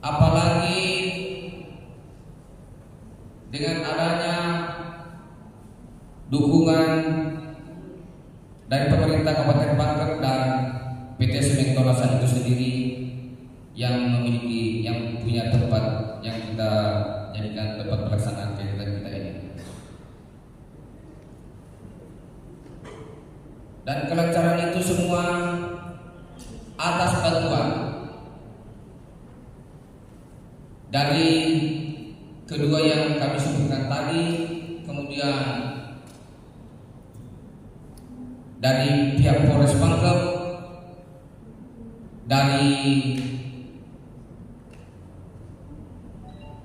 apalagi dengan adanya dukungan dari pemerintah Kabupaten Pangkep dan PT Semen Torasan itu sendiri yang punya tempat yang kita jadikan tempat pelaksanaan kegiatan kita ini. Dan kelancaran itu semua atas bantuan dari kedua yang kami sebutkan tadi, kemudian dari pihak Polres Pangkep, dari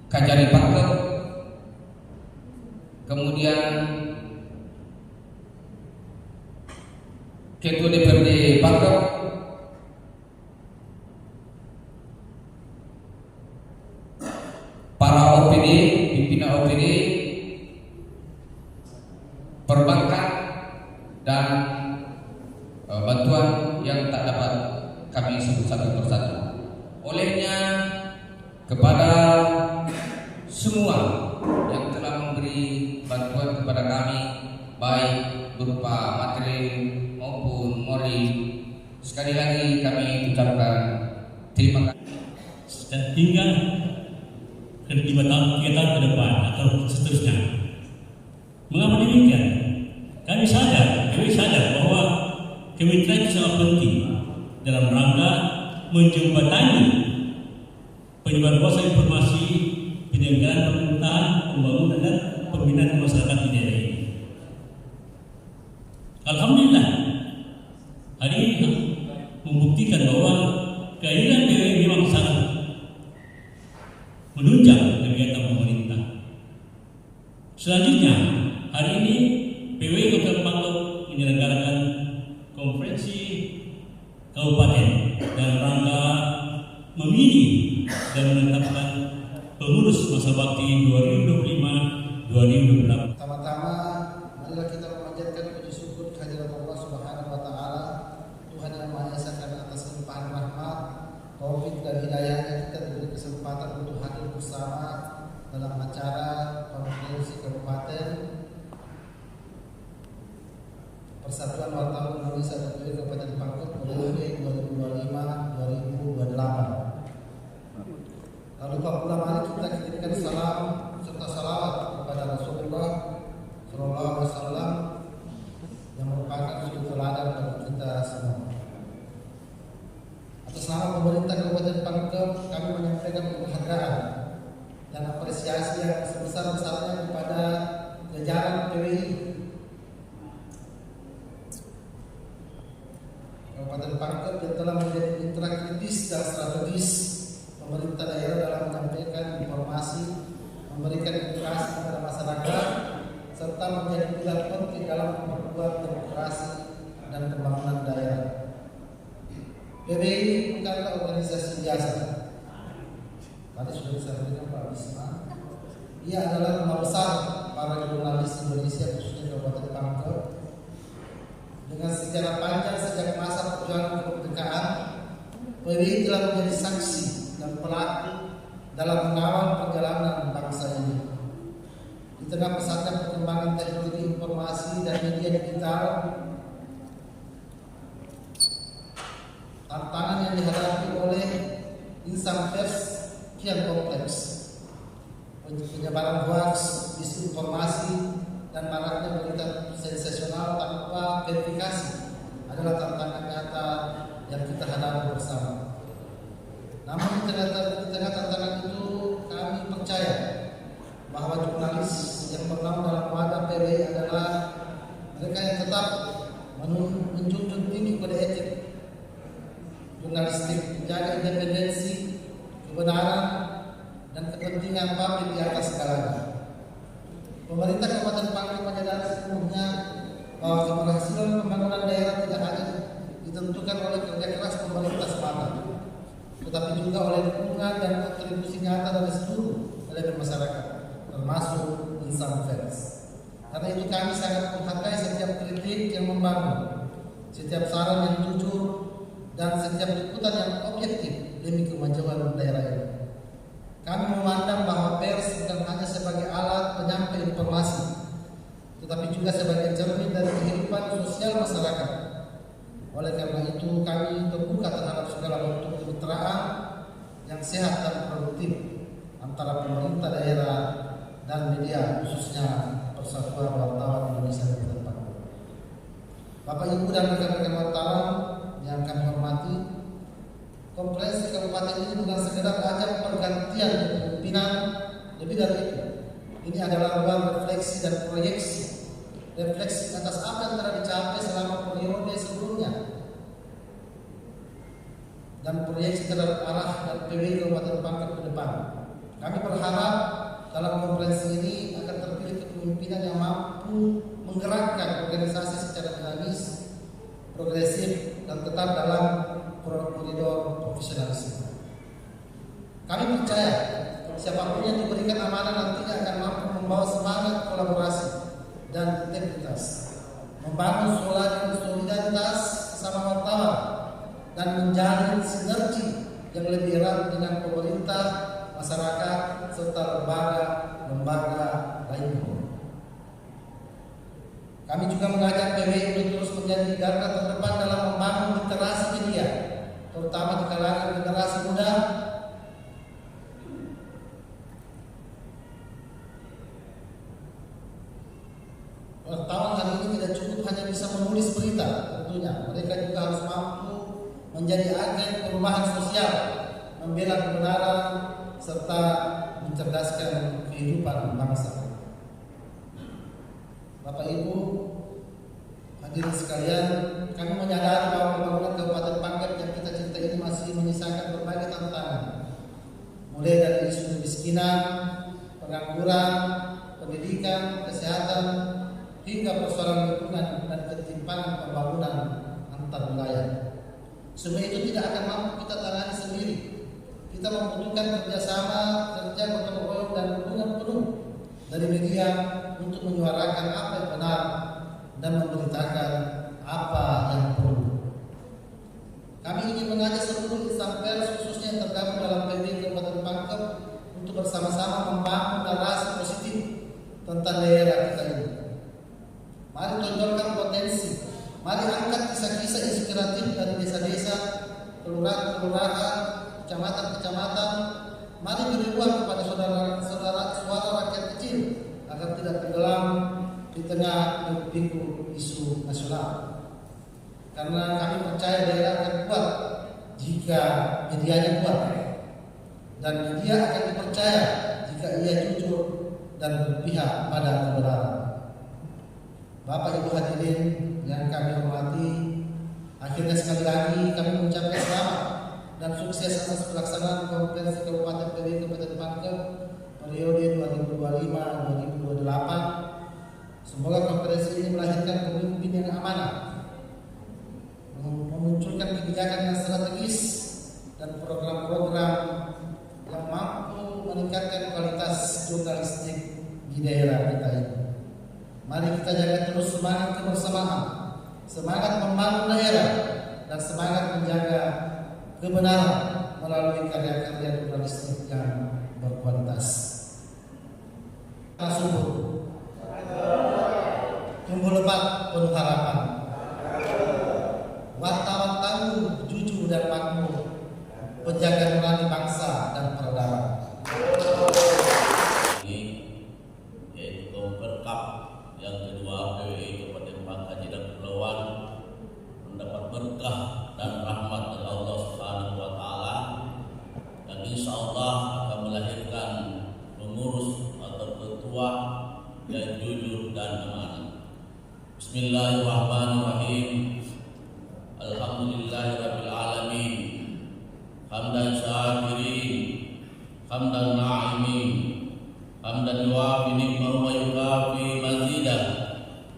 Kajari Pangkep, kemudian Ketua DPRD Pangkep, para OPD, pimpinan OPD, perbankan, dan bantuan yang tak dapat kami sebut satu persatu. Olehnya kepada semua yang telah memberi bantuan kepada kami, baik berupa materi maupun moral, sekali lagi kami ucapkan terima kasih. Dan tinggal 5 tahun ke depan atau seterusnya. Mengapa demikian? Kami sadar bahwa kemitraan itu sangat penting dalam rangka menjembatani penyebar luas informasi, penyelenggaraan pemerintahan, pembangunan dan pembinaan masyarakat di daerah ini. Alhamdulillah, hari ini membuktikan bahwa kehadiran PWI memang sangat menunjang kegiatan pemerintah. Selanjutnya, hari ini PWI Kabupaten Pangkep menyelenggarakan konferensi kabupaten dalam rangka memilih dan menetapkan pengurus masa bakti 2025-2028. Pertama-tama, marilah kita memanjatkan puji syukur kehadirat Allah Subhanahu wa taala, Tuhan yang Maha Esa, karena atas limpahan rahmat, taufik dan hidayahnya kita diberi kesempatan untuk hadir bersama dalam acara konferensi kabupaten Persatuan Wartawan Indonesia dan Kabupaten Pangkep periode 2025-2028. Lalu pula mari kita kirimkan salam serta salawat kepada Rasulullah Sallallahu Alaihi Wasallam yang merupakan suri teladan bagi kita semua. Atas nama pemerintah Kabupaten Pangkep, kami menyampaikan penghargaan dan apresiasi yang sebesar-besarnya kepada jajaran PWI Kabupaten Pangkep yang telah menjadi mitra kritis dan strategis pemerintah daerah dalam menyampaikan informasi, memberikan edukasi kepada masyarakat, serta menjadi pilar penting dalam memperkuat demokrasi dan pembangunan daerah. PWI bukanlah organisasi biasa. Tadi sudah disampaikan Pak Bisma. Ia adalah rumah besar para jurnalis Indonesia, khususnya Kabupaten Pangkep. Dengan sejarah panjang sejak masa perjuangan kemerdekaan, PWI telah menjadi saksi dan pelaku dalam mengawal perjalanan bangsa ini. Di tengah pesatnya perkembangan teknologi informasi dan media digital, tantangan yang dihadapi oleh insan pers kian kompleks. Penyebaran hoax, disinformasi, dan maraknya berita sensasional tanpa verifikasi adalah tantangan nyata yang kita hadapi bersama. Namun di tengah tantangan itu, kami percaya bahwa jurnalis yang bernaung dalam wadah PWI adalah mereka yang tetap menjunjung tinggi kode etik jurnalistik, menjaga independensi, kebenaran, dan kepentingan publik di atas segalanya. Pemerintah Kabupaten Pangkep menyadari sepenuhnya bahwa keberhasilan pembangunan daerah tidak hanya ditentukan oleh kerja keras pemerintah semata, tetapi juga oleh dukungan dan kontribusi nyata dari seluruh elemen masyarakat, termasuk insan pers. Karena itu kami sangat menghargai setiap kritik yang membangun, setiap saran yang jujur, dan setiap liputan yang objektif demi kemajuan daerah ini. kami memandang bahwa pers bukan hanya sebagai alat penyampai informasi, tetapi juga sebagai cermin dari kehidupan sosial masyarakat. Oleh karena itu, kami terbuka terhadap segala bentuk kemitraan yang sehat dan produktif antara pemerintah daerah dan media, khususnya Persatuan Wartawan Indonesia Kabupaten Pangkep. Bapak, Ibu, dan rekan-rekan wartawan yang kami hormati, konferensi kabupaten ini bukan sekedar ajang pergantian kepemimpinan, lebih dari itu. Ini adalah ruang refleksi dan proyeksi. Refleksi atas apa yang telah dicapai selama periode sebelumnya dan proyeksi terhadap arah dan PWI Kabupaten Pangkep ke depan. Kami berharap dalam konferensi ini akan terpilih kepemimpinan yang mampu menggerakkan organisasi secara dinamis, progresif, dan tetap dalam koridor profesionalisme. Kami percaya siapapun yang diberikan amanah nantinya akan mampu membawa semangat kolaborasi dan integritas, membangun solidaritas sesama wartawan, dan menjalin sinergi yang lebih erat dengan pemerintah, masyarakat, serta lembaga lainnya. Kami juga mengajak PWI untuk terus menjadi garda terdepan dalam membangun literasi media, terutama di kalangan generasi muda. Wartawan hari ini tidak cukup hanya bisa menulis berita, tentunya mereka juga harus mampu menjadi agen perubahan sosial, membela kebenaran, serta mencerdaskan kehidupan bangsa. Bapak, Ibu, hadirin sekalian, kami menyadari bahwa pembangunan Kabupaten Pangkep yang kita cintai ini masih menyisakan berbagai tantangan, mulai dari isu kemiskinan, pengangguran, pendidikan, kesehatan, hingga persoalan lingkungan dan ketimpangan pembangunan antar wilayah. Semua itu tidak akan mampu kita tangani sendiri. Kita membutuhkan kerjasama, kerja gotong royong, dan dukungan penuh dari media untuk menyuarakan apa yang benar dan memberitakan apa yang perlu. Kami ingin mengajak seluruh insan pers, khususnya yang tergabung dalam PWI Kabupaten Pangkep, untuk bersama-sama membangun narasi positif tentang daerah kita ini. Mari tonjolkan potensi, mari angkat kisah-kisah inspiratif dari desa-desa, kelurahan-kelurahan, kecamatan-kecamatan. Mari beri ruang kepada suara rakyat kecil agar tidak tenggelam di tengah hiruk-pikuk isu nasional. Karena kami percaya daerah akan kuat jika medianya kuat, dan media akan dipercaya jika ia jujur dan berpihak pada kebenaran. Bapak, Ibu, hadirin yang kami hormati, akhirnya sekali lagi kami mengucapkan selamat dan sukses atas pelaksanaan konferensi Kabupaten PWI Kabupaten Pangkep periode 2025-2028. Semoga konferensi ini melahirkan pemimpin yang amanah, memunculkan kebijakan yang strategis dan program-program yang mampu meningkatkan kualitas jurnalistik di daerah kita ini. Mari kita jaga terus semangat kebersamaan, semangat membangun daerah, dan semangat menjaga kebenaran melalui karya-karya jurnalistik yang berkualitas. Subur, tumbuh lebat penuh harapan, wartawan tangguh, jujur, dan makmur, penjaga nurani bangsa dan peradaban. Yang kedua, PWI Kabupaten Pangkep dan Kepulauan mendapat berkah dan rahmat dari Allah Subhanahu wa Ta'ala, dan insya Allah akan melahirkan pengurus atau ketua yang jujur dan amanah. Bismillahirrahmanirrahim. Alhamdulillahirabbil alamin. Hamdan syakirin, hamdan na'imin, hamdan yuafi ni'mahu wa yukafi mazidah.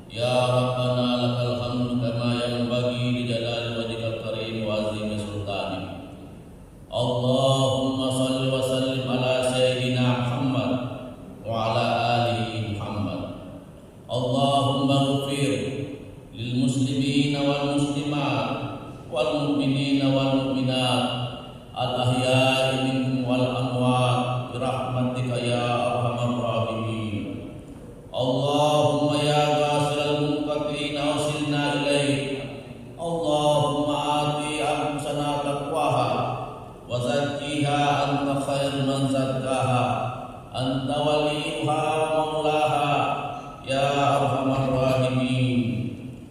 Ya Rabbana lakal hamdu kama yanbaghi li jalali wajhikal karim wa azimi sultanik. Allahumma salli wa sallim ala sayyidina Muhammad wa ala alihi Muhammad. Allahumma ighfir lil muslimina wal muslimat wal mu'minina wal mu'minat al ahya'i minhum wal amwat anta khairul man zakkaha anta waliyuha maulaha ya arhamar rahimin.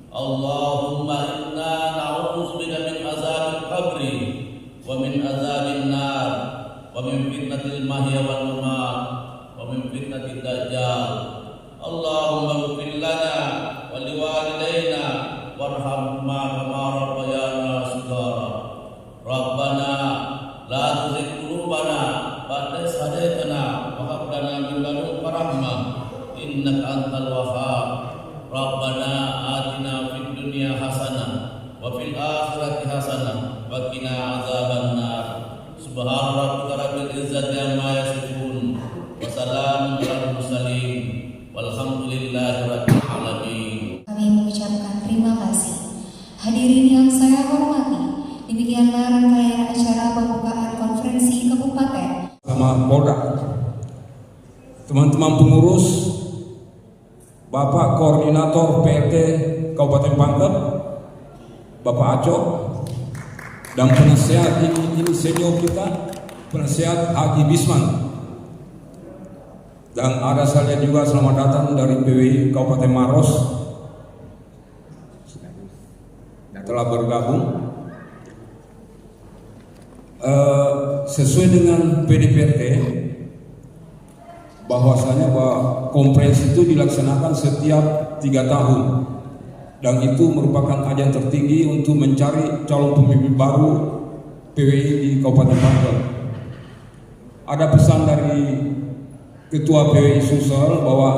Allahumma inna na'udzubika min azabil qabri wa min azabin nar wa min fitnatil mahya wal mamat wa min fitnatid dajjal. Allahumma ighfir lana wa liwalidayna warhamhuma kama rabbayana shighara. Rabbana la tuzigh qulubana ba'da idh hadaytana wa hab lana min ladunka rahmah innaka antal wahhab. Rabbana atina fid dunya hasanah wa fil akhirati hasanah wa qina adzabannar. Subhana rabbika rabbil izzati amma yasifun wa salamun alal mursalin walhamdulillahi rabbil alamin. Kami mengucapkan terima kasih. Hadirin yang saya hormati, demikianlah rangkaian acara pembukaan konferensi kabupaten sama Polda, teman-teman pengurus, Bapak Koordinator PRT Kabupaten Pangkep, Bapak Aco, dan penasehat ini senior kita, penasehat Haji Bisman. Dan ada saya juga selamat datang dari PWI Kabupaten Maros telah bergabung. Sesuai dengan PDPRT bahwasanya bahwa konferensi itu dilaksanakan setiap 3 tahun dan itu merupakan ajang tertinggi untuk mencari calon pemimpin baru PWI di Kabupaten Pangkep. Ada pesan dari Ketua PWI Sulsel bahwa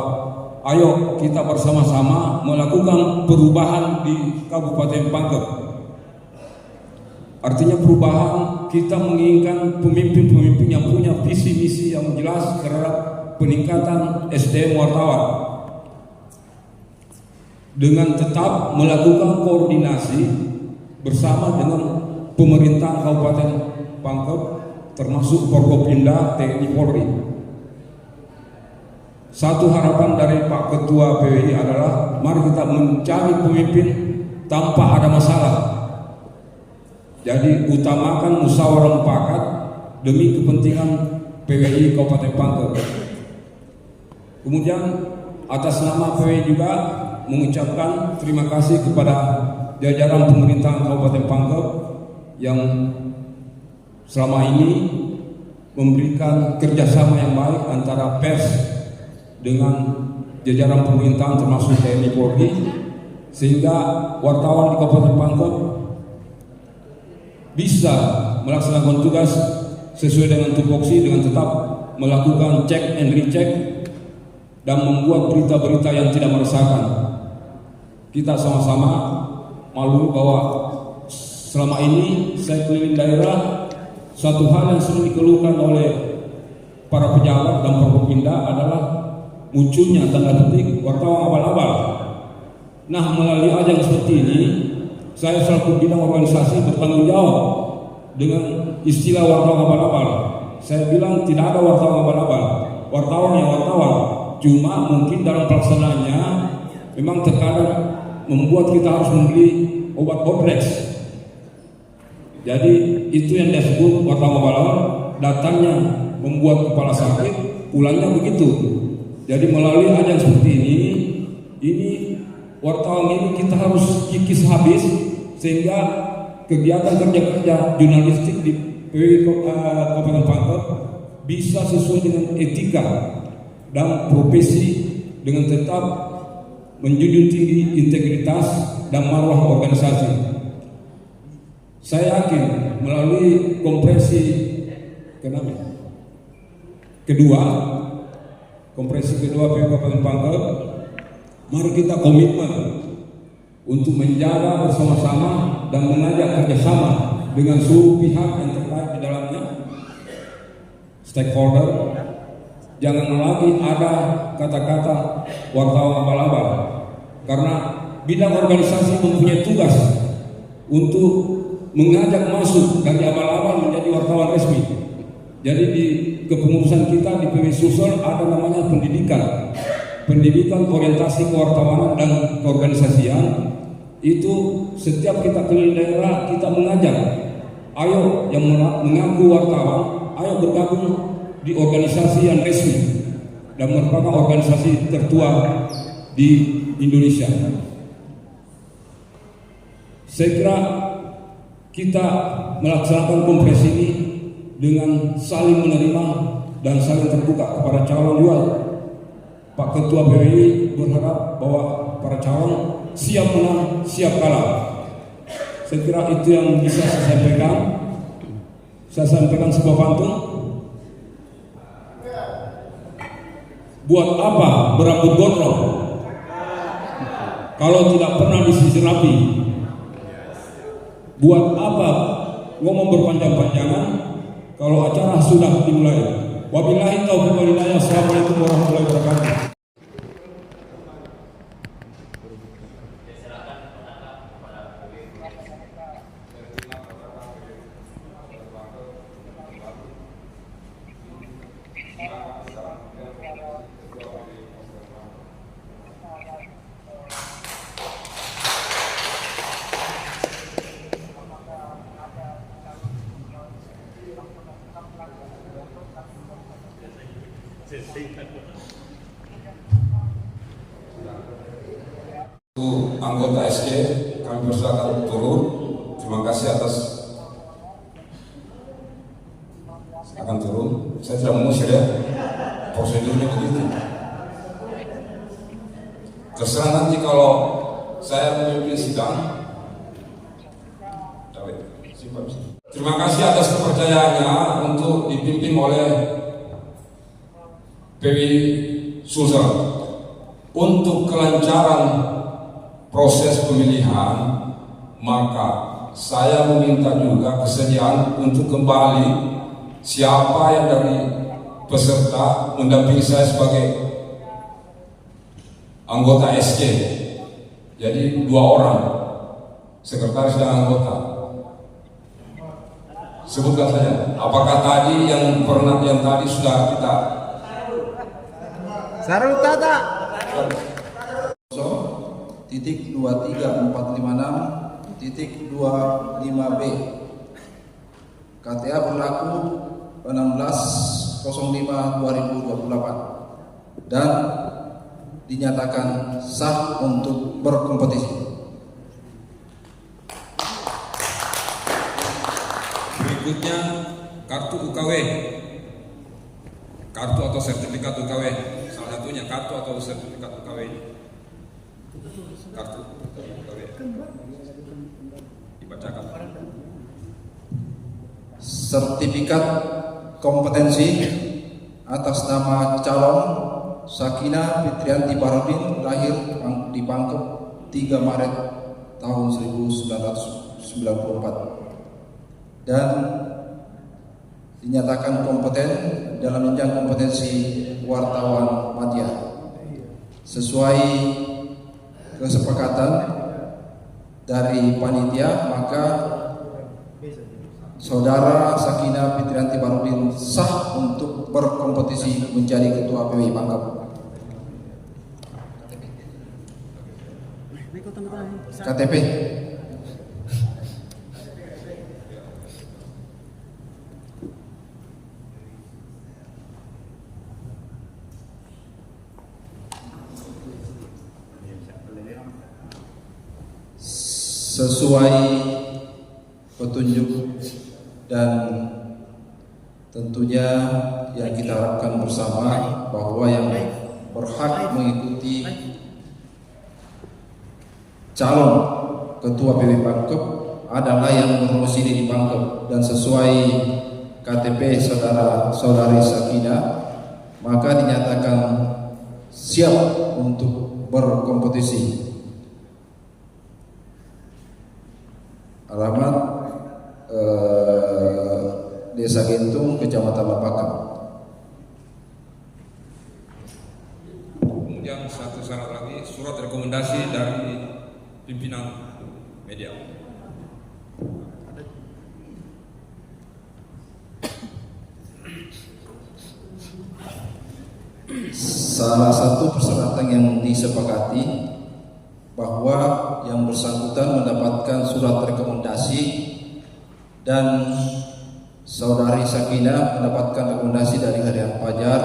ayo kita bersama-sama melakukan perubahan di Kabupaten Pangkep. Artinya perubahan, kita menginginkan pemimpin-pemimpin yang punya visi misi yang jelas terhadap peningkatan SDM wartawan dengan tetap melakukan koordinasi bersama dengan pemerintah Kabupaten Pangkep termasuk Forkopimda TNI Polri. Satu harapan dari Pak Ketua PWI adalah mari kita mencari pemimpin tanpa ada masalah. Jadi utamakan musyawarah mufakat demi kepentingan PWI Kabupaten Pangkep. Kemudian atas nama PWI juga mengucapkan terima kasih kepada jajaran pemerintahan Kabupaten Pangkep yang selama ini memberikan kerjasama yang baik antara pers dengan jajaran pemerintahan termasuk TNI Polri, sehingga wartawan di Kabupaten Pangkep bisa melaksanakan tugas sesuai dengan tupoksi dengan tetap melakukan check and recheck dan membuat berita-berita yang tidak meresahkan. Kita sama-sama malu bahwa selama ini saya keliling daerah, satu hal yang sering dikeluhkan oleh para pejabat dan Forkopimda adalah munculnya tanda petik wartawan abal-abal. Nah, melalui ajang seperti ini, saya selaku bidang organisasi bertanggung jawab dengan istilah wartawan abal-abal. Saya bilang tidak ada wartawan abal-abal, wartawan yang wartawan. Cuma mungkin dalam pelaksanaannya memang terkadang membuat kita harus membeli obat Bodrex. Jadi itu yang disebut wartawan abal-abal, datangnya membuat kepala sakit, pulangnya begitu. Jadi melalui ajang seperti ini wartawan ini kita harus kikis habis sehingga kegiatan kerja jurnalistik di PWI Kabupaten Pangkep bisa sesuai dengan etika dan profesi dengan tetap menjunjung tinggi integritas dan marwah organisasi. Saya yakin melalui konferensi kedua PWI Kabupaten Pangkep, mari kita komitmen untuk menjaga bersama-sama dan mengajak kerjasama dengan seluruh pihak yang terkait di dalamnya, stakeholder. Jangan lagi ada kata-kata wartawan abal-abal, karena bidang organisasi mempunyai tugas untuk mengajak masuk dari abal-abal menjadi wartawan resmi. Jadi di kepengurusan kita di PWI Sulsel ada namanya pendidikan orientasi kewartawanan dan keorganisasian. Itu setiap kita keliling daerah kita mengajak, ayo yang mengaku wartawan, ayo bergabung di organisasi yang resmi dan merupakan organisasi tertua di Indonesia. Saya kira kita melaksanakan kongres ini dengan saling menerima dan saling terbuka kepada calon juga. Pak Ketua PWI berharap bahwa para calon siap menang, siap kalah. Saya kira itu yang bisa saya sampaikan. Saya sampaikan sebuah pantun. Buat apa berambut gondrong kalau tidak pernah disisir rapi? Buat apa ngomong berpanjang-panjangan kalau acara sudah dimulai? Wabillahi taufiq wal hidayah. Assalamualaikum warahmatullahi wabarakatuh. Untuk anggota SK kami persilakan turun. Terima kasih atas akan turun. Saya tidak mengusir ya, prosedurnya begitu. Terserah nanti kalau saya memimpin sidang. Terima kasih atas kepercayaannya untuk dipimpin oleh PWI Sulsel. Untuk kelancaran proses pemilihan, maka saya meminta juga kesediaan untuk kembali siapa yang dari peserta mendampingi saya sebagai anggota SK. Jadi 2 orang, sekretaris dan anggota. Sebutkan saja. Apakah tadi yang tadi sudah kita Sarul Tata. 0.23456.25B KTA berlaku 16/05/2028 dan dinyatakan sah untuk berkompetisi. Berikutnya kartu UKW, kartu atau sertifikat UKW. Salah satunya kartu atau sertifikat UKW. Kartu UKW dibacakan. Sertifikat kompetensi atas nama calon Sakinah Fitrianti Barodin, lahir di Pangkep 3 Maret tahun 1994 dan dinyatakan kompeten dalam jenjang kompetensi wartawan media sesuai kesepakatan dari panitia. Maka Saudara Sakinah Fitrianti Barodin sah untuk berkompetisi menjadi Ketua PWI Pangkep. KTP. Sesuai petunjuk dan tentunya yang kita harapkan bersama bahwa yang berhak mengikuti calon Ketua PWI Pangkep adalah yang berdomisili di Pangkep dan sesuai KTP saudari Sakinah, maka dinyatakan siap untuk berkompetisi. Alamat Desa Gentung, Kecamatan Lepakang. Kemudian satu syarat lagi, surat rekomendasi dari pimpinan media. Salah satu persyaratan yang disepakati bahwa yang bersangkutan mendapatkan surat rekomendasi dan Saudari Sakinah mendapatkan rekomendasi dari Harian Fajar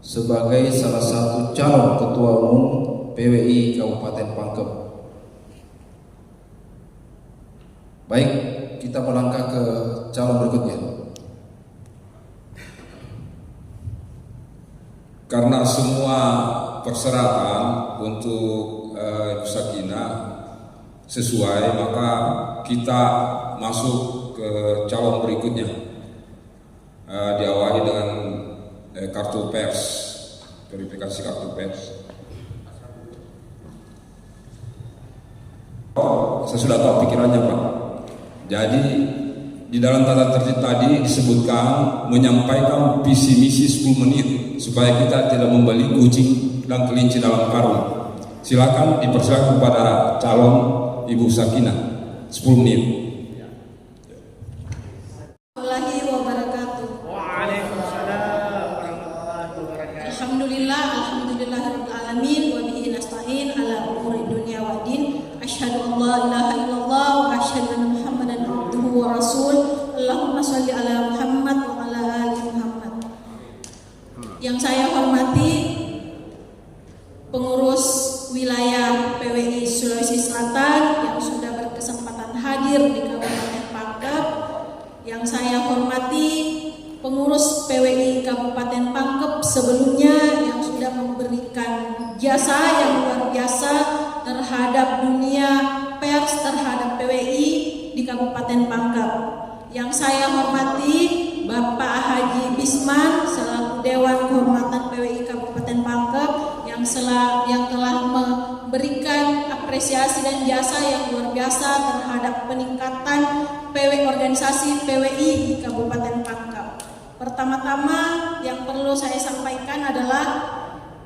sebagai salah satu calon Ketua Umum PWI Kabupaten Pangkep. Baik, kita melangkah ke calon berikutnya. Karena semua persyaratan untuk Ibu Sakinah sesuai, maka kita masuk ke calon berikutnya. Diawali dengan kartu pers, verifikasi kartu pers. Saya sudah tahu pikirannya, Pak. Jadi di dalam tata tertib tadi disebutkan menyampaikan visi misi 10 menit supaya kita tidak membeli kucing dan kelinci dalam karung. Silakan dipersilakan kepada calon Ibu Sakinah 10 menit. Alhamdulillahirrahmanirrahim wa bihi nasta'in ala umuri dunya wa din. Asyhadu an la ilaha illallah wa asyhadu anna Muhammadan abduhu wa rasul. Allahumma shalli ala Muhammad wa ala ali Muhammad. Yang saya hormati pengurus wilayah PWI Sulawesi Selatan yang sudah berkesempatan hadir di Kabupaten Pangkep. Yang saya hormati pengurus PWI Kabupaten Pangkep sebelumnya yang sudah memberikan jasa yang luar biasa terhadap dunia pers, terhadap PWI di Kabupaten Pangkep. Yang saya hormati Bapak Haji Bisman selaku Dewan Kehormatan PWI Kabupaten Pangkep yang telah memberikan apresiasi dan jasa yang luar biasa terhadap peningkatan organisasi PWI di Kabupaten Pangkep. Pertama-tama yang perlu saya sampaikan adalah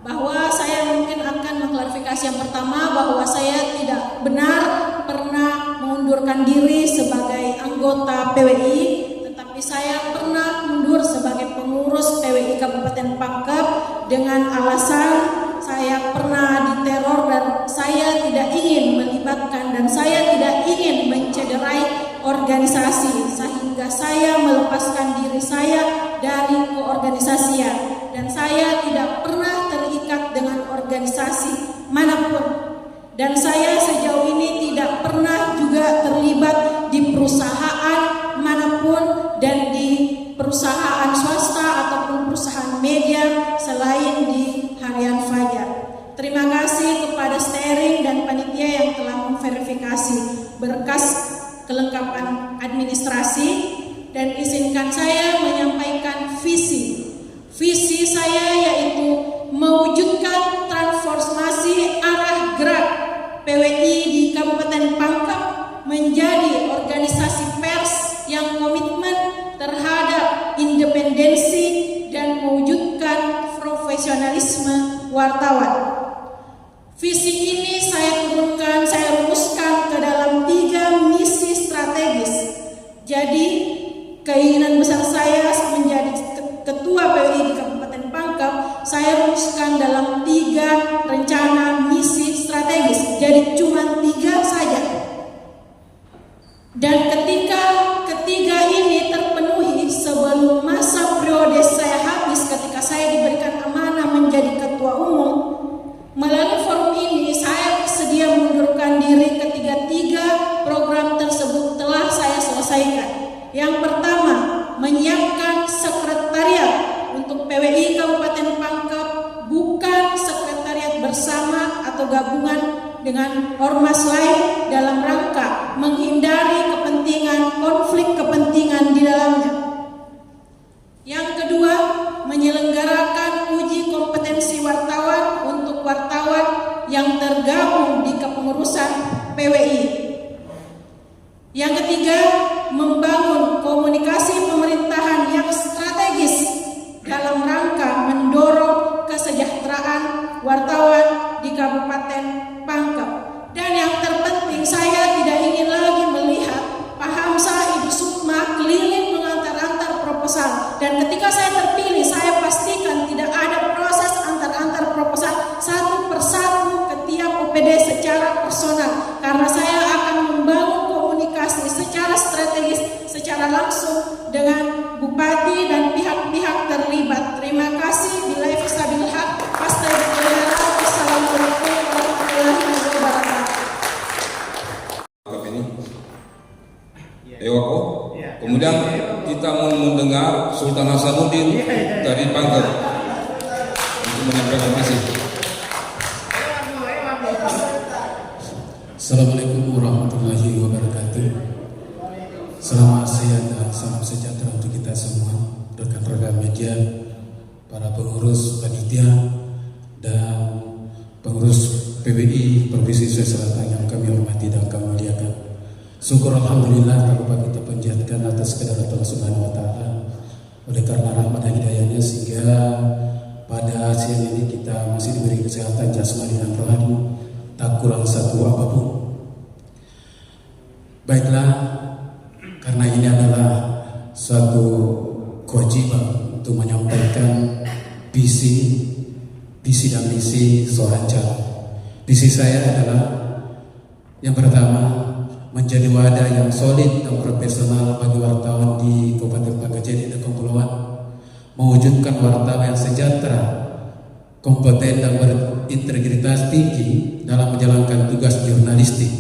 bahwa saya mungkin akan mengklarifikasi yang pertama bahwa saya tidak benar pernah mengundurkan diri sebagai anggota PWI, tetapi saya pernah mundur sebagai pengurus PWI Kabupaten Pangkep dengan alasan saya pernah diteror dan saya tidak ingin melibatkan dan saya tidak ingin mencederai organisasi, sehingga saya melepaskan diri saya dari keorganisasian dan saya tidak pernah terikat dengan organisasi manapun. Dan saya sejauh ini tidak pernah juga terlibat di perusahaan manapun dan di perusahaan swasta ataupun perusahaan media selain di Harian Fajar. Terima kasih kepada steering dan panitia yang telah memverifikasi berkas kelengkapan administrasi dan izinkan saya menyampaikan visi. Visi saya yaitu mewujudkan transformasi arah gerak PWI di Kabupaten Pangkep menjadi organisasi pers yang komitmen terhadap independensi dan mewujudkan profesionalisme wartawan. Visi ini saya rumuskan ke dalam 3 misi strategis. Jadi keinginan besar saya menjadi ketua PWI di Kabupaten Pangkep, saya rumuskan dalam 3 rencana misi strategis. Jadi cuma 3 saja. Dan ketika ketiga ini terpenuhi sebelum masa periode saya habis, ketika saya diberikan amanah menjadi ketua umum, melalui forum ini saya bersedia mengundurkan diri ketika 3 program tersebut telah saya selesaikan. Yang pertama, menyiapkan sekretariat untuk PWI Kabupaten Pangkep, bukan sekretariat bersama atau gabungan dengan ormas lain dalam rangka menghindari konflik kepentingan di dalamnya. Yang kedua, menyelenggarakan uji kompetensi wartawan untuk wartawan yang tergabung di kepengurusan PWI. Yang ketiga, membangun komunikasi pemerintahan yang strategis dalam rangka mendorong kesejahteraan wartawan di Kabupaten Pangkep. Dan yang terpenting, saya tidak ingin lagi melihat Pak Hamzah, Ibu Sukma keliling mengantar-antar proposal. Dan ketika saya terpilih, saya pastikan tidak ada proses antar-antar proposal satu persatu ke tiap OPD secara personal, karena saya akan membangun komunikasi secara strategis, secara langsung dengan Bupati dan pihak-pihak terlibat. Terima kasih. Billahi fisabilil haq. Wassalamualaikum warahmatullahi wabarakatuh. Ini Ewako. Kemudian kita mau mendengar Sultan Hasanuddin dari Pangkep untuk menyampaikan kasih. Assalamualaikum warahmatullahi wabarakatuh. Selamat siang dan salam sejahtera untuk kita semua, rekan-rekan media, para pengurus panitia dan pengurus PBI Provinsi Sulawesi Selatan yang kami hormati dan kami muliakan. Syukur alhamdulillah kalau kita panjatkan atas kedaulatan Allah Subhanahu wa taala. Oleh karena rahmat dan hidayahnya sehingga pada siang ini kita masih diberi kesehatan jasmani dan rohani, tak kurang satu apapun. Baiklah, karena ini adalah suatu kewajiban untuk menyampaikan visi dan misi seorang calon. Visi saya adalah yang pertama, menjadi wadah yang solid dan profesional bagi wartawan di Kabupaten Pangkep dan Kepulauan, mewujudkan wartawan yang sejahtera, kompeten dan berintegritas tinggi dalam menjalankan tugas jurnalistik,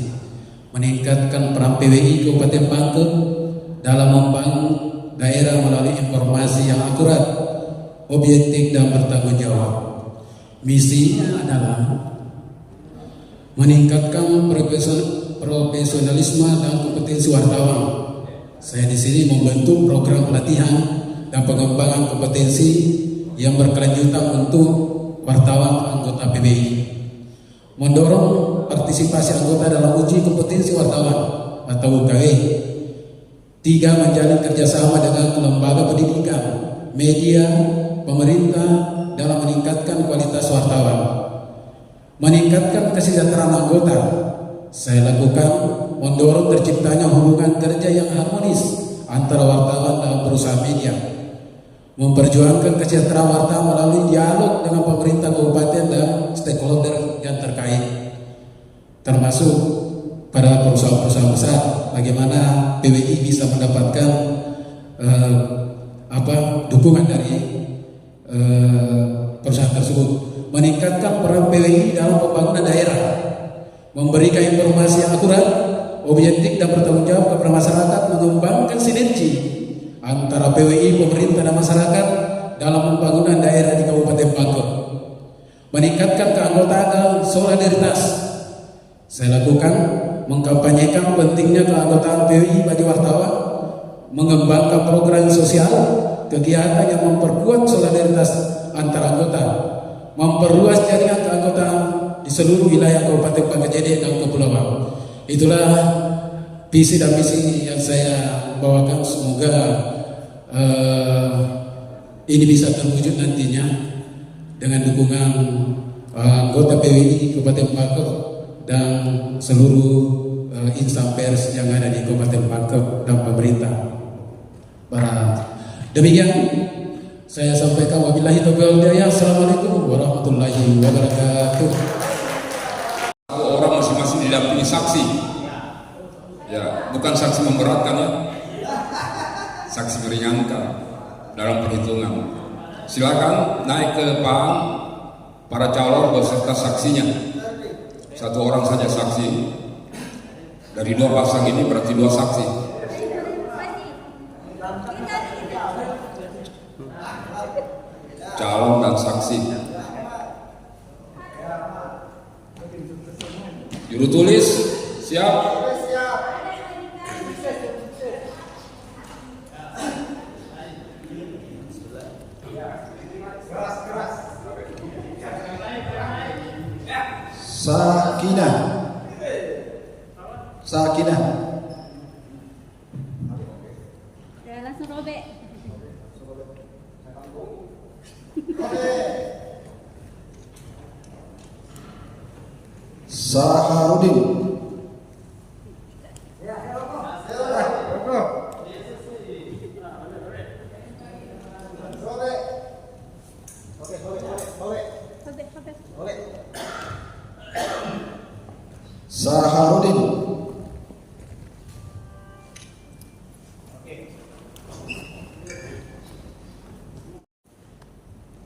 meningkatkan peran PWI Kabupaten Pangkep dalam membangun daerah melalui informasi yang akurat, objektif dan bertanggung jawab. Misinya adalah meningkatkan profesionalisme dan kompetensi wartawan. Saya di sini membentuk program pelatihan dan pengembangan kompetensi yang berkelanjutan untuk wartawan anggota PBI. Mendorong partisipasi anggota dalam uji kompetensi wartawan atau UKW. 3. Menjalin kerjasama dengan lembaga pendidikan, media, pemerintah dalam meningkatkan kualitas wartawan. Meningkatkan kesejahteraan anggota. Saya lakukan mendorong terciptanya hubungan kerja yang harmonis antara wartawan dan perusahaan media. Memperjuangkan kesejahteraan wartawan melalui dialog dengan pemerintah kabupaten dan stakeholder yang terkait, termasuk pada perusahaan-perusahaan besar. Bagaimana PWI bisa mendapatkan dukungan dari perusahaan tersebut. Meningkatkan peran PWI dalam pembangunan daerah, memberikan informasi yang akurat, objektif dan bertanggung jawab kepada masyarakat, mengembangkan sinergi antara PWI, pemerintah dan masyarakat dalam pembangunan daerah di Kabupaten Pangkep. Meningkatkan keanggotaan dan solidaritas. Saya lakukan mengkampanyekan pentingnya keanggotaan PWI bagi wartawan, mengembangkan program sosial, kegiatan yang memperkuat solidaritas antar anggota, memperluas jaringan keanggotaan di seluruh wilayah Kabupaten Pangkep dan Kepulauan. Itulah visi dan misi yang saya bawakan. Semoga ini bisa terwujud nantinya dengan dukungan anggota PWI Kabupaten Pangkep dan seluruh insan pers yang ada di Kabupaten Pangkep dan pemerintah. Demikian saya sampaikan, wabillahi taufiq wal hidayah. Assalamualaikum warahmatullahi wabarakatuh. Orang masing-masing didampingi saksi, ya, bukan saksi memberatkan, ya, saksi meringankan dalam perhitungan. Silakan naik ke depan para calon beserta saksinya. Satu orang saja saksi. Dari 2 pasang ini berarti 2 saksi. Calon dan saksi. Juru tulis siap. Sakinah. Ya, langsung robek. Saharudin. Saharudin.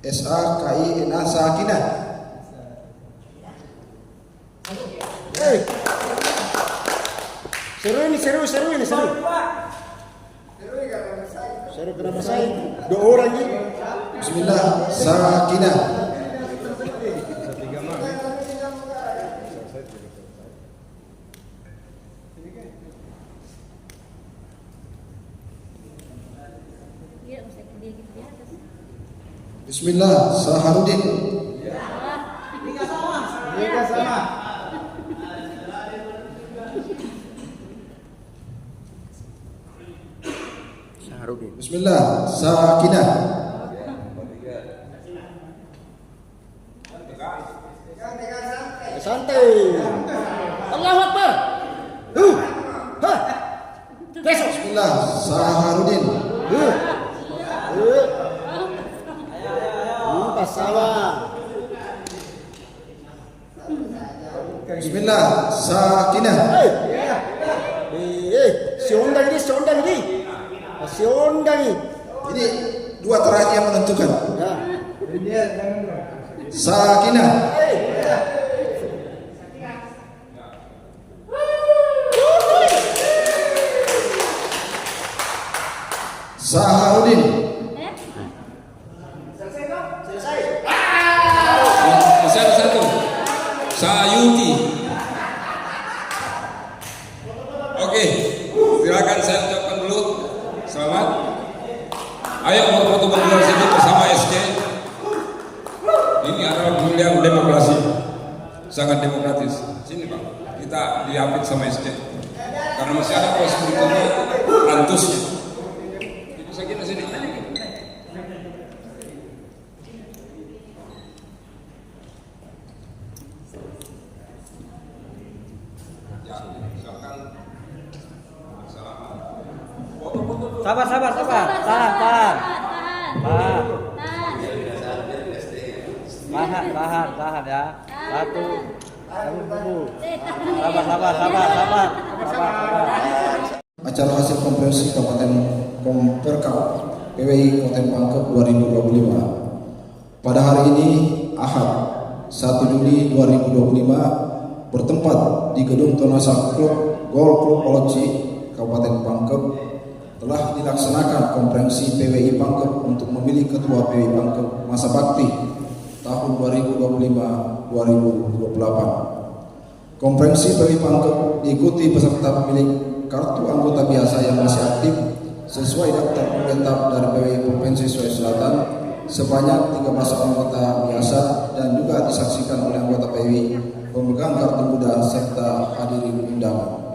SAKINA Sakinah. Hey. Seru ini. Seru kenapa saya? 2 orang ini. Bismillah, Sakinah. Bismillah, Saharudin. Tiga sama. Saharudin. Bismillah, Sakinah. Santai. Allahu Akbar. Bismillah, Saharudin. Salah. Bismillah, Sakinah. Siondang ini. Ini 2 terakhir yang menentukan. Sakinah. Saharudin. Satu. Sayuti. Oke, silakan saya ucapkan dulu selamat. Ayo foto berdua sini bersama SK. Ini adalah pemilihan demokrasi, sangat demokratis. Sini Pak, kita diapit sama SK. Karena masih ada proses berikutnya, antusnya. Bisa kita sini. Sabar. Tahan ya. Satu. Sabar. Acara hasil konferensi Kabupaten Komperkap PWI Kabupaten Pangkep 2025 pada hari ini Ahad 1 Juli 2025 bertempat di Gedung Tonasa Golf Club Oloci Kabupaten Pangkep telah dilaksanakan konferensi PWI Pangkep untuk memilih Ketua PWI Pangkep masa bakti tahun 2025-2028. Konferensi PWI Pangkep diikuti peserta pemilik kartu anggota biasa yang masih aktif sesuai daftar tetap dari PWI Provinsi Sulawesi Selatan sebanyak 13 anggota biasa dan juga disaksikan oleh anggota PWI pemegang kartu muda serta hadirin undangan.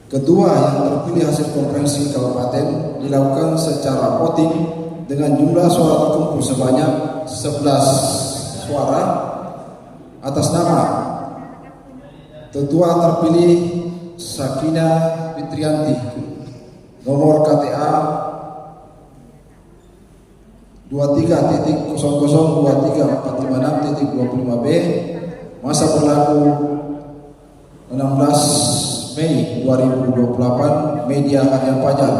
Kedua, yang terpilih hasil konferensi kabupaten dilakukan secara voting dengan jumlah suara terkumpul sebanyak 11 suara atas nama Ketua terpilih Sakinah Fitrianti, nomor KTA 23.002346.25B, masa berlaku 16 Mei 2028, media Harian Fajar.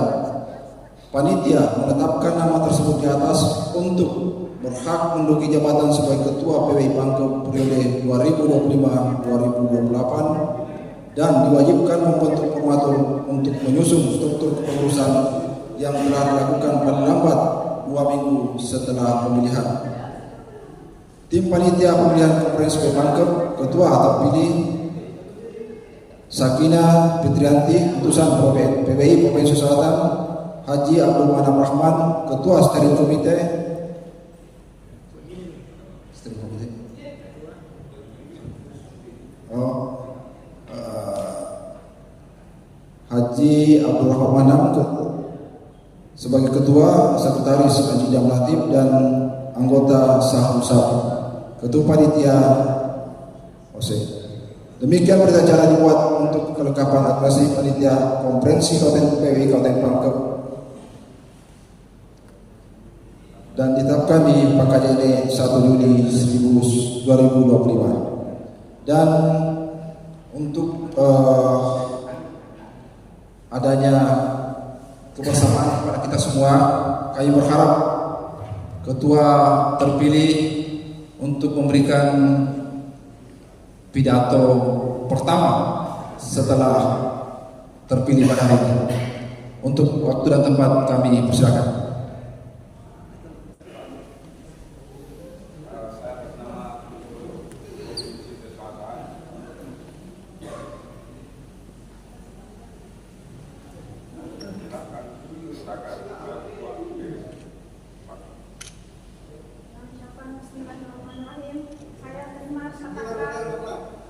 Panitia menetapkan nama tersebut di atas untuk berhak menduduki jabatan sebagai Ketua PWI Pangkep periode 2025-2028 dan diwajibkan membentuk formatur untuk menyusun struktur kepengurusan yang telah dilakukan paling lambat 2 minggu setelah pemilihan. Tim panitia pemilihan konferensi PWI Pangkep, Ketua terpilih Sakinah Fitrianti, utusan PWI Provinsi Selatan Haji Abdul Manap Rahman, Ketua Steering Komite Haji Abdul Rahman sebagai Ketua, Sekretaris Haji Jam Latif dan anggota Sahusab, Ketua Panitia OSE. Demikian berita acara dibuat untuk kelengkapan administrasi panitia konferensi Kabupaten PWI Kabupaten Pangkep dan ditetapkan di PKJD 1 Juli 2025. Dan untuk adanya kebersamaan kepada kita semua, kami berharap ketua terpilih untuk memberikan pidato pertama setelah terpilih pada hari ini. Untuk waktu dan tempat kami persilakan. Bismillahirrahmanirrahim. Saya terima katakan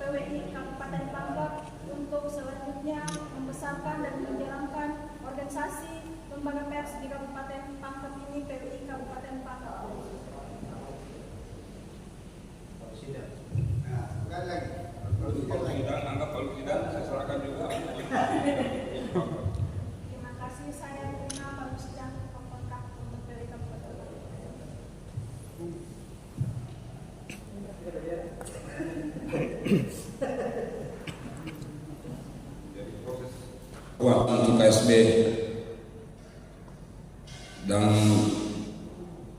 PWI Kabupaten Pangkep untuk selanjutnya membesarkan dan menjalankan organisasi lembaga pers di Kabupaten Pangkep ini, PWI Kabupaten Pangkep. Kalau tidak, saya serahkan juga. Terima kasih, saya terima Pak Rusdan kontrak untuk PWI Kabupaten Pangkep. Untuk KSB, dan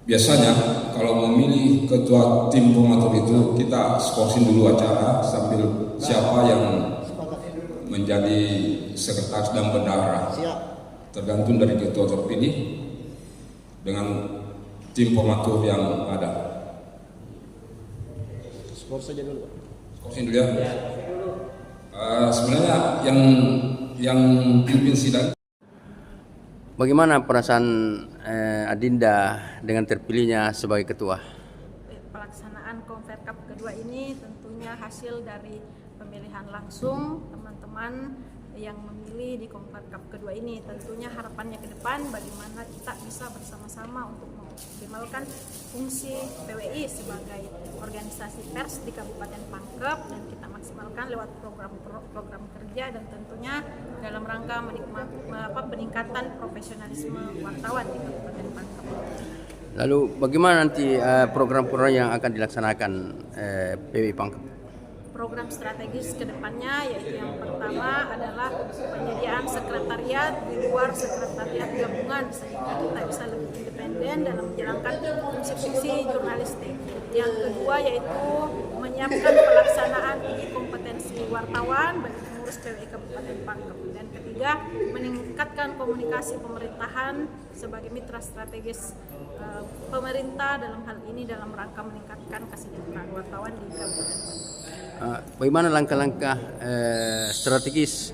biasanya kalau memilih ketua tim pematur itu kita skorsing dulu acara sambil siapa yang menjadi sekretaris dan bendahara, tergantung dari ketua terpilih dengan tim pematur yang ada. Skorsing dulu. Skorsing dulu ya. Sebenarnya yang pimpin sidang. Bagaimana perasaan Adinda dengan terpilihnya sebagai ketua? Pelaksanaan Konferkap kedua ini tentunya hasil dari pemilihan langsung teman-teman yang memilih di Konferkap kedua ini. Tentunya harapannya ke depan bagaimana kita bisa bersama-sama untuk mengoptimalkan fungsi PWI sebagai organisasi pers di Kabupaten Pangkep, dan kita maksimalkan lewat program kerja dan tentunya dalam rangka peningkatan profesionalisme wartawan di Kabupaten Pangkep. Lalu bagaimana nanti program-program yang akan dilaksanakan PWI Pangkep? Program strategis ke depannya yaitu yang pertama adalah penyediaan sekretariat di luar sekretariat gabungan sehingga kita bisa lebih independen dalam menjalankan fungsi-fungsi jurnalistik. Yang kedua yaitu menyiapkan pelaksanaan uji kompetensi wartawan bagi pengurus PWI Kabupaten Pangkep. Dan ketiga, meningkatkan komunikasi pemerintahan sebagai mitra strategis pemerintah dalam hal ini dalam rangka meningkatkan kesejahteraan wartawan di Kabupaten Pangkep. Bagaimana langkah-langkah strategis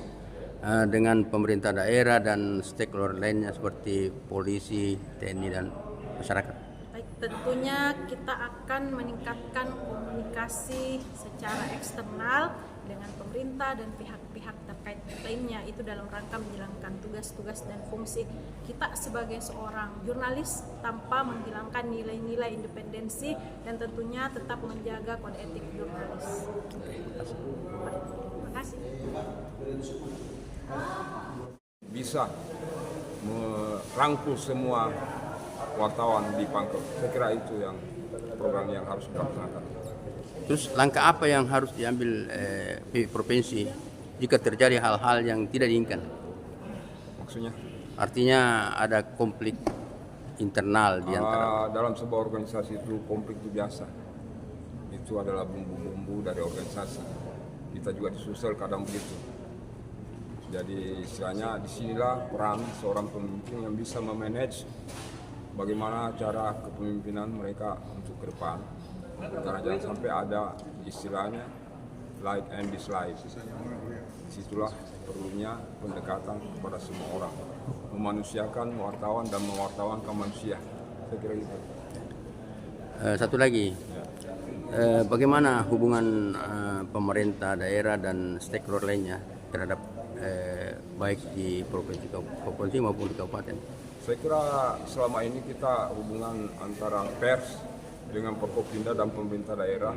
dengan pemerintah daerah dan stakeholder lainnya seperti polisi, TNI, dan masyarakat? Baik, tentunya kita akan meningkatkan komunikasi secara eksternal dengan pemerintah dan pihak-pihak terkait lainnya, itu dalam rangka menjalankan tugas-tugas dan fungsi kita sebagai seorang jurnalis tanpa menghilangkan nilai-nilai independensi dan tentunya tetap menjaga kode etik jurnalis. Terima kasih. Bisa merangkul semua wartawan di Pangkep. Saya kira itu yang program yang harus dilaksanakan. Terus langkah apa yang harus diambil provinsi jika terjadi hal-hal yang tidak diinginkan? Maksudnya? Artinya ada konflik internal di antara. Dalam sebuah organisasi itu konflik itu biasa. Itu adalah bumbu-bumbu dari organisasi. Kita juga disusul kadang begitu. Jadi istilahnya disinilah peran seorang pemimpin yang bisa memanage bagaimana cara kepemimpinan mereka untuk ke depan. Karena jangan sampai ada istilahnya like and dislike. Disitulah perlunya pendekatan kepada semua orang, memanusiakan wartawan dan mewartawankan manusia. Saya kira gitu. Satu lagi, bagaimana hubungan pemerintah daerah dan stakeholder lainnya terhadap baik di provinsi maupun di kabupaten? Saya kira selama ini kita hubungan antara pers dengan Forkopimda dan pemerintah daerah,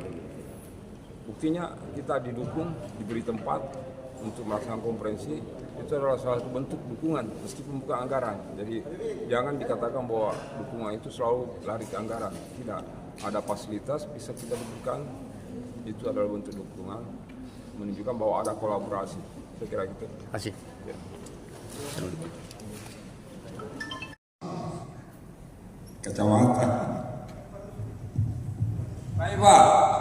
buktinya kita didukung, diberi tempat untuk melaksanakan konferensi, itu adalah salah satu bentuk dukungan meskipun bukan anggaran. Jadi jangan dikatakan bahwa dukungan itu selalu lari ke anggaran, tidak. Ada fasilitas bisa kita berikan, itu adalah bentuk dukungan, menunjukkan bahwa ada kolaborasi. Saya kira gitu. Terima kasih. Ya. kecamatan. Baik Pak.